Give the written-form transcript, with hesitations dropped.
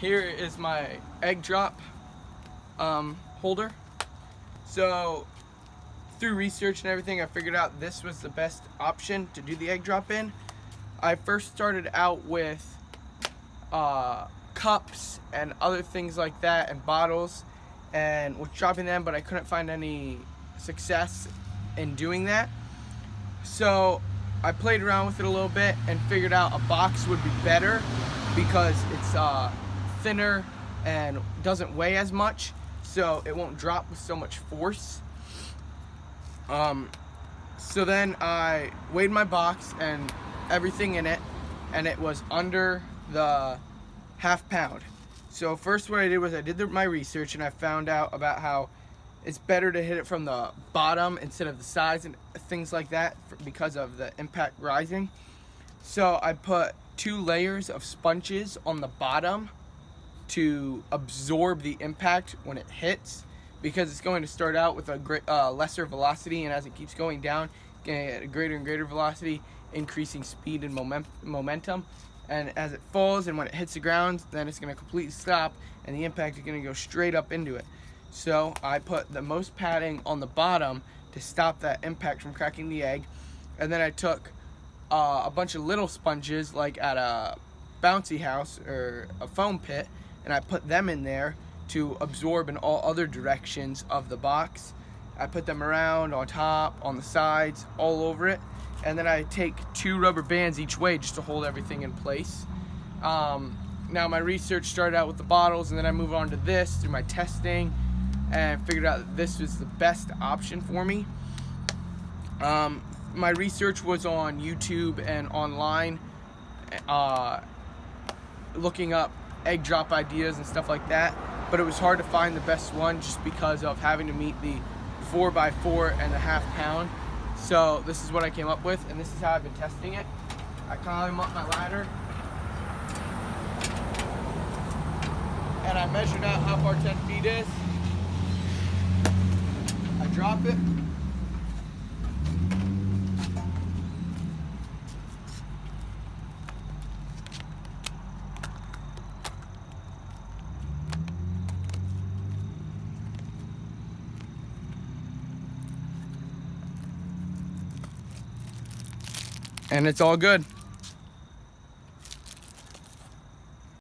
Here is my egg drop holder. So through research and everything, I figured out this was the best option to do the egg drop in. I first started out with cups and other things like that and bottles, and was dropping them, but I couldn't find any success in doing that. So I played around with it a little bit and figured out a box would be better because it's thinner and doesn't weigh as much, so it won't drop with so much force. So then I weighed my box and everything in it, and it was under the ½ pound. So first what I did was I did my research, and I found out about how it's better to hit it from the bottom instead of the sides and things like that because of the impact rising. So I put 2 layers of sponges on the bottom to absorb the impact when it hits, because it's going to start out with a lesser velocity, and as it keeps going down, getting a greater and greater velocity, increasing speed and momentum. And as it falls and when it hits the ground, then it's going to completely stop, and the impact is going to go straight up into it. So I put the most padding on the bottom to stop that impact from cracking the egg, and then I took a bunch of little sponges like at a bouncy house or a foam pit, and I put them in there to absorb in all other directions of the box. I put them around, on top, on the sides, all over it, and then I take 2 rubber bands each way just to hold everything in place. Now my research started out with the bottles, and then I moved on to this through my testing and figured out that this was the best option for me. My research was on YouTube and online, looking up egg drop ideas and stuff like that, but it was hard to find the best one just because of having to meet the 4x4 and ½ pound. So this is what I came up with, and this is how I've been testing it. I climb up my ladder, and I measured out how far 10 feet is. I drop it, and it's all good.